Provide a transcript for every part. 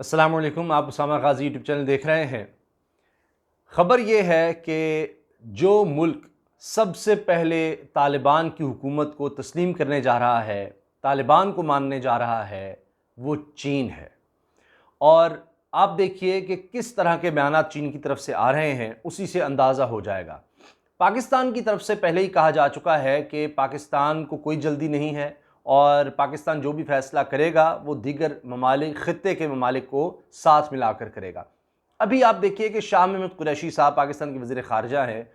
अस्सलाम वालेकुम। आप उसामा गाजी यूट्यूब चैनल देख रहे हैं। ख़बर ये है कि जो मुल्क सबसे पहले तालिबान की हुकूमत को तस्लीम करने जा रहा है, तालिबान को मानने जा रहा है, वो चीन है। और आप देखिए कि किस तरह के बयानात चीन की तरफ से आ रहे हैं, उसी से अंदाज़ा हो जाएगा। पाकिस्तान की तरफ से पहले ही कहा जा चुका है कि पाकिस्तान को कोई जल्दी नहीं है और पाकिस्तान जो भी फैसला करेगा वो दीगर ममालिक, ख़ित्ते के ममालिक को साथ मिलाकर करेगा। अभी आप देखिए कि शाह महमूद कुरैशी साहब पाकिस्तान के वज़ीर ख़ारजा हैं,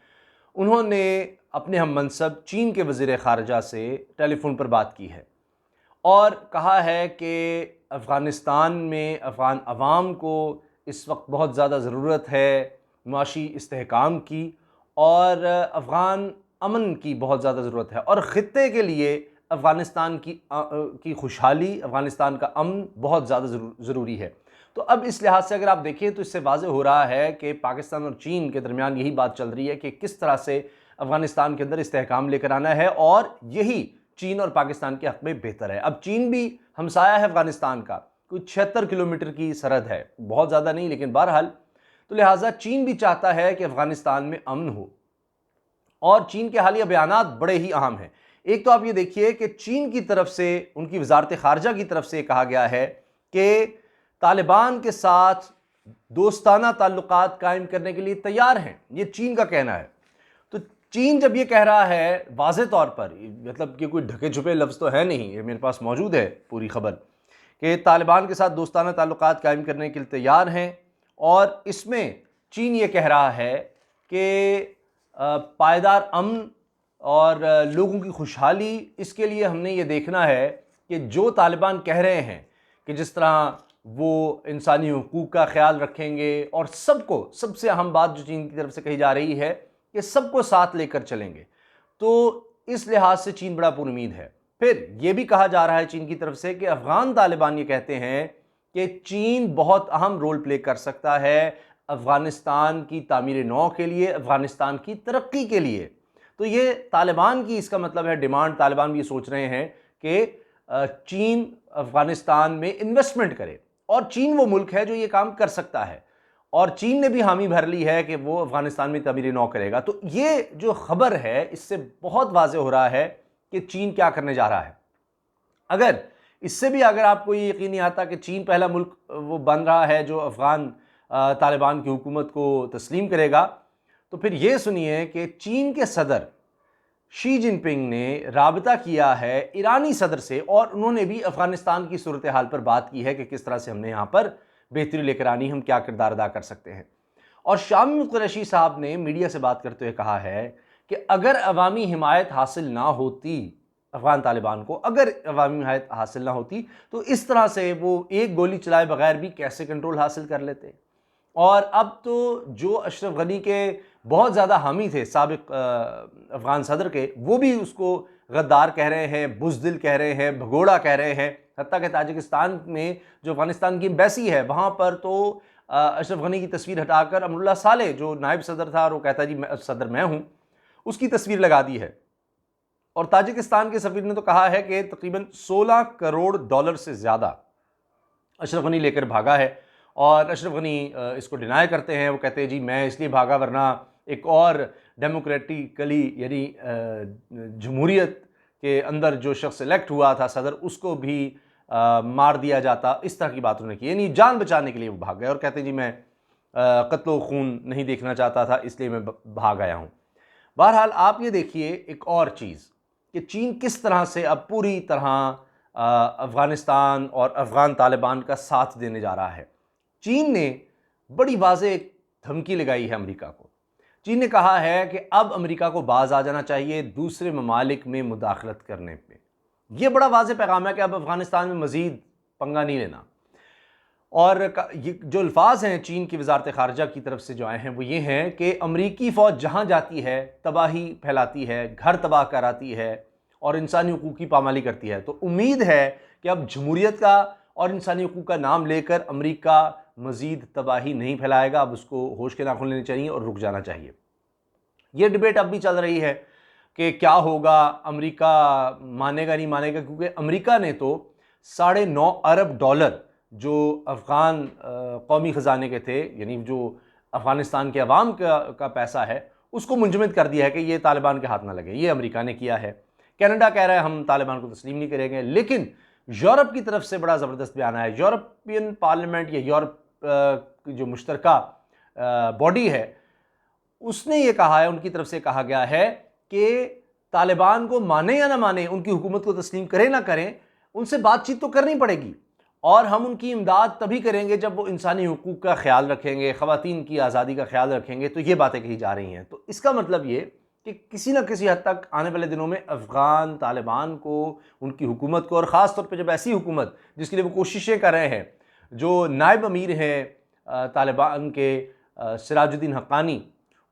उन्होंने अपने हम मनसब चीन के वज़ीर ख़ारजा से टेलीफोन पर बात की है और कहा है कि अफ़गानिस्तान में अफ़गान अवाम को इस वक्त बहुत ज़्यादा ज़रूरत है मुआशी इस्तेहकाम की और अफ़गान अमन की बहुत ज़्यादा ज़रूरत है और ख़ित्ते के लिए अफ़गानिस्तान की खुशहाली, अफ़गानिस्तान का अमन बहुत ज़्यादा ज़रूरी है। तो अब इस लिहाज से अगर आप देखें तो इससे वाज़ेह हो रहा है कि पाकिस्तान और चीन के दरमियान यही बात चल रही है कि किस तरह से अफ़गानिस्तान के अंदर इस्तेहकाम लेकर आना है और यही चीन और पाकिस्तान के हक़ में बेहतर है। अब चीन भी हमसाया है अफ़गानिस्तान का, कोई 76 किलोमीटर की सरहद है, बहुत ज़्यादा नहीं लेकिन बहरहाल, तो लिहाजा चीन भी चाहता है कि अफ़गानिस्तान में अमन हो और चीन के हालिया बयानात बड़े ही अहम हैं। एक तो आप ये देखिए कि चीन की तरफ से, उनकी वज़ारत ख़ारजा की तरफ से कहा गया है कि तालिबान के साथ दोस्ताना ताल्लुकात कायम करने के लिए तैयार हैं, ये चीन का कहना है। तो चीन जब ये कह रहा है वाज़े तौर पर, मतलब कि कोई ढके छुपे लफ्ज़ तो है नहीं, ये मेरे पास मौजूद है पूरी ख़बर, कि तालिबान के साथ दोस्ताना ताल्लुकात कायम करने के लिए तैयार हैं और इसमें चीन ये कह रहा है कि पायदार अमन और लोगों की खुशहाली, इसके लिए हमने ये देखना है कि जो तालिबान कह रहे हैं कि जिस तरह वो इंसानी हुकूक का ख्याल रखेंगे और सबको, सबसे अहम बात जो चीन की तरफ से कही जा रही है कि सबको साथ लेकर चलेंगे, तो इस लिहाज से चीन बड़ा पुरुमीद है। फिर यह भी कहा जा रहा है चीन की तरफ से कि अफ़गान तालिबान ये कहते हैं कि चीन बहुत अहम रोल प्ले कर सकता है अफ़गानिस्तान की तामीर नौ के लिए, अफ़गानिस्तान की तरक्की के लिए। तो ये तालिबान की, इसका मतलब है डिमांड, तालिबान भी ये सोच रहे हैं कि चीन अफ़गानिस्तान में इन्वेस्टमेंट करे और चीन वो मुल्क है जो ये काम कर सकता है और चीन ने भी हामी भर ली है कि वो अफ़गानिस्तान में तामीर नौ करेगा। तो ये जो ख़बर है इससे बहुत वाज़ेह हो रहा है कि चीन क्या करने जा रहा है। अगर इससे भी अगर आपको ये यकीन नहीं आता कि चीन पहला मुल्क वो बन रहा है जो अफ़गान तालिबान की हुकूमत को तस्लीम करेगा, तो फिर ये सुनिए कि चीन के सदर शी जिनपिंग ने राबता किया है ईरानी सदर से और उन्होंने भी अफ़गानिस्तान की सूरत हाल पर बात की है कि किस तरह से हमने यहाँ पर बेहतरी लेकर आनी, हम क्या किरदार अदा कर सकते हैं। और शाह महमूद कुरैशी साहब ने मीडिया से बात करते हुए कहा है कि अगर अवामी हिमायत हासिल ना होती, अफ़गान तालिबान को अगर अवामी हिमायत हासिल ना होती, तो इस तरह से वो एक गोली चलाए बगैर भी कैसे कंट्रोल हासिल कर लेते। और अब तो जो अशरफ गनी के बहुत ज़्यादा हामी थे साबिक अफ़गान सदर के, वो भी उसको गद्दार कह रहे हैं, बुज़दिल कह रहे हैं, भगोड़ा कह रहे हैं। हत्ता कि ताजिकिस्तान में जो अफ़गानिस्तान की एम्बेसी है वहाँ पर तो अशरफ गनी की तस्वीर हटाकर अमरुल्लाह सालेह जो नायब सदर था और वो कहता जी सदर मैं हूँ, उसकी तस्वीर लगा दी है। और ताजिकिस्तान के सफ़ीर ने तो कहा है कि तकरीबन 16 करोड़ डॉलर से ज़्यादा अशरफ गनी लेकर भागा है और अशरफ गनी इसको डिनाई करते हैं। वो कहते हैं जी मैं इसलिए भागा वरना एक और डेमोक्रेटिकली यानी जमहूरियत के अंदर जो शख्स इलेक्ट हुआ था सदर, उसको भी मार दिया जाता। इस तरह की बात उन्होंने की, यानी जान बचाने के लिए वो भाग गए और कहते हैं जी मैं कत्लो खून नहीं देखना चाहता था इसलिए मैं भाग आया हूँ। बहरहाल आप ये देखिए एक और चीज़ कि चीन किस तरह से अब पूरी तरह अफ़गानिस्तान और अफ़गान तालिबान का साथ देने जा रहा है। चीन ने बड़ी वाज़ेह धमकी लगाई है अमेरिका को। चीन ने कहा है कि अब अमेरिका को बाज आ जाना चाहिए दूसरे ममालिक में मुदाखलत करने पे। ये बड़ा वाज़ेह पैगाम है कि अब अफ़गानिस्तान में मज़ीद पंगा नहीं लेना। और ये जो अल्फाज हैं चीन की वज़ारत ख़ारजा की तरफ से जो आए हैं वो ये हैं कि अमरीकी फ़ौज जहाँ जाती है तबाही फैलाती है, घर तबाह कराती है और इंसानी हुकूक़ की पामाली करती है। तो उम्मीद है कि अब जमहूरियत का और इंसानी हुकूक़ का नाम लेकर अमरीका मज़ीद तबाही नहीं फैलाएगा। अब उसको होश के नाखून लेने चाहिए और रुक जाना चाहिए। ये डिबेट अब भी चल रही है कि क्या होगा, अमरीका मानेगा नहीं मानेगा, क्योंकि अमरीका ने तो $9.5 अरब जो अफ़गान कौमी ख़जाने के थे, यानी जो अफ़गानिस्तान के अवाम का पैसा है, उसको मुंजमद कर दिया है कि ये तालिबान के हाथ ना लगे। ये अमेरिका ने किया है। कनाडा कह रहा है हम तालिबान को तस्लीम नहीं करेंगे। लेकिन यूरोप की तरफ से बड़ा ज़बरदस्त बयान आया। यूरोपियन पार्लियामेंट या यूरोप की जो मुश्तरका बॉडी है, उसने ये कहा है, उनकी तरफ से कहा गया है कि तालिबान को माने या ना माने, उनकी हुकूमत को तस्लीम करें ना करें, उनसे बातचीत तो करनी पड़ेगी और हम उनकी इमदाद तभी करेंगे जब वो इंसानी हुकूक का ख्याल रखेंगे, ख़वातीन की आज़ादी का ख्याल रखेंगे। तो ये बातें कही जा रही हैं। तो इसका मतलब ये कि किसी न किसी हद तक आने वाले दिनों में अफ़गान तालिबान को, उनकी हुकूमत को, और ख़ास तौर पे जब ऐसी हुकूमत जिसके लिए वो कोशिशें कर रहे हैं, जो नायब अमीर हैं तालिबान के सिराजुद्दीन हक्कानी,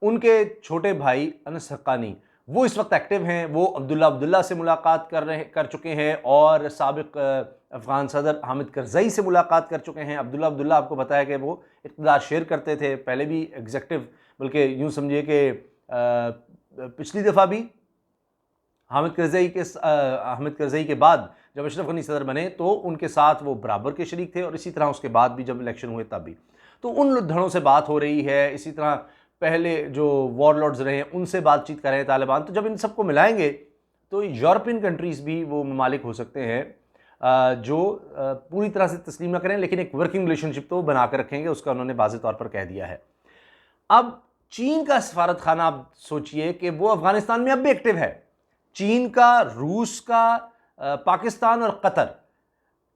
उनके छोटे भाई अनस हक्कानी, वो इस वक्त एक्टिव हैं। वो अब्दुल्ला से मुलाकात कर चुके हैं और साबिक अफ़गान सदर हामिद करज़ई से मुलाकात कर चुके हैं। अब्दुल्ला आपको पता है कि वो इक़्तिदार शेयर करते थे, पहले भी एग्जेक्टिव, बल्कि यूँ समझिए कि पिछली दफ़ा भी हामिद करज़ई के बाद जब अशरफ गनी सदर बने तो उनके साथ वो बराबर के शरीक थे, और इसी तरह उसके बाद भी जब इलेक्शन हुए तब भी। तो उन धड़ों से बात हो रही है। इसी तरह पहले जो वॉरलॉर्ड्स रहे हैं उनसे बातचीत कर रहे हैं तालिबान। तो जब इन सबको मिलाएंगे तो यूरोपियन कंट्रीज़ भी वो ममालिक हो सकते हैं जो पूरी तरह से तस्लीम ना करें, लेकिन एक वर्किंग रिलेशनशिप तो बना कर रखेंगे। उसका उन्होंने वाज़ेह तौर पर कह दिया है। अब चीन का सफारत खाना, आप सोचिए कि वो अफ़गानिस्तान में अब भी एक्टिव है। चीन का, रूस का, पाकिस्तान और कतर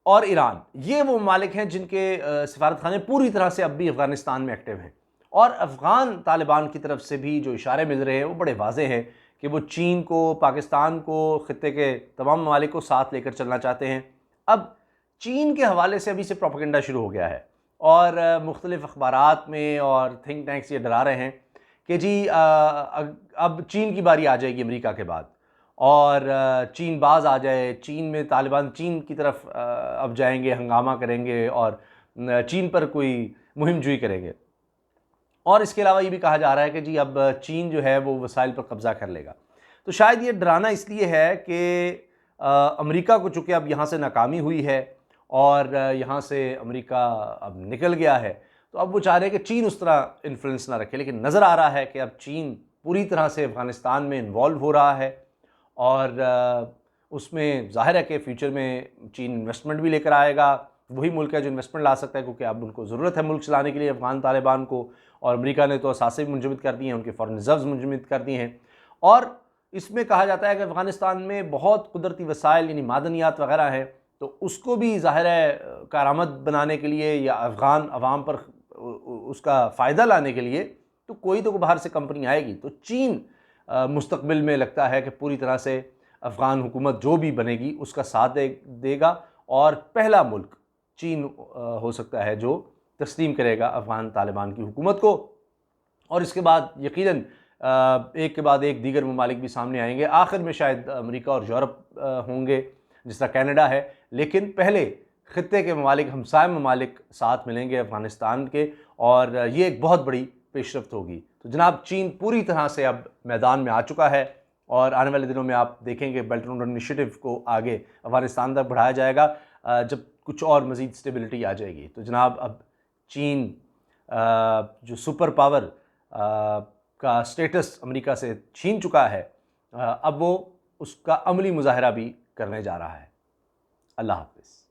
और ईरान, ये वो ममालिक हैं जिनके सफारत खाने पूरी तरह से अब भी अफ़गानिस्तान में एक्टिव हैं। और अफ़गान तालिबान की तरफ से भी जो इशारे मिल रहे हैं वो बड़े वाज़े हैं कि वो चीन को, पाकिस्तान को, ख़ित्ते के तमाम ममालिक को साथ लेकर चलना चाहते हैं। अब चीन के हवाले से अभी से प्रोपेगेंडा शुरू हो गया है और मुख्तलिफ़ अखबारात में और थिंक टैंक्स ये डरा रहे हैं कि जी अब चीन की बारी आ जाएगी अमेरिका के बाद, और चीन बाज आ जाए, चीन में तालिबान चीन की तरफ अब जाएंगे, हंगामा करेंगे और चीन पर कोई मुहिम जुई करेंगे। और इसके अलावा ये भी कहा जा रहा है कि जी अब चीन जो है वो वसाइल पर कब्ज़ा कर लेगा। तो शायद ये डराना इसलिए है कि अमेरिका को चूँकि अब यहाँ से नाकामी हुई है और यहाँ से अमेरिका अब निकल गया है, तो अब वो चाह रहे हैं कि चीन उस तरह इन्फ्लुएंस ना रखे। लेकिन नज़र आ रहा है कि अब चीन पूरी तरह से अफ़गानिस्तान में इन्वॉल्व हो रहा है और उसमें ज़ाहिर है कि फ्यूचर में चीन इन्वेस्टमेंट भी लेकर आएगा। वही मुल्क है जो इन्वेस्टमेंट ला सकता है, क्योंकि अब उनको ज़रूरत है मुल्क चलाने के लिए अफ़गान तालिबान को। और अमेरिका ने तो असासे भी मुंजमद कर दिए हैं, उनके फॉरेन रिजर्व्स मुंजमद कर दिए हैं। और इसमें कहा जाता है कि अफ़गानिस्तान में बहुत कुदरती वसाइल यानी मादनियात वगैरह हैं, तो उसको भी ज़ाहिर है कारामद बनाने के लिए या अफ़गान अवाम पर उसका फ़ायदा लाने के लिए तो कोई तो बाहर से कंपनी आएगी। तो चीन मुस्तकबिल में लगता है कि पूरी तरह से अफ़गान हुकूमत जो भी बनेगी उसका साथ देगा और पहला मुल्क चीन हो सकता है जो तस्लीम करेगा अफ़गान तालिबान की हुकूमत को। और इसके बाद यकीनन एक के बाद एक दीगर ममालिक भी सामने आएंगे। आखिर में शायद अमेरिका और यूरोप होंगे, जिस तरह कनाडा है। लेकिन पहले ख़ित्ते के ममालिक, हमसाय ममालिक साथ मिलेंगे अफ़गानिस्तान के, और ये एक बहुत बड़ी पेशरफ्त होगी। तो जनाब, चीन पूरी तरह से अब मैदान में आ चुका है और आने वाले दिनों में आप देखेंगे बेल्ट एंड रोड इनिशिएटिव को आगे अफ़गानिस्तान तक बढ़ाया जाएगा जब कुछ और मज़ीद स्टेबिलिटी आ जाएगी। तो जनाब, अब चीन जो सुपर पावर का स्टेटस अमेरिका से छीन चुका है, अब वो उसका अमली मुज़ाहरा भी करने जा रहा है। अल्लाह हाफ़िज़।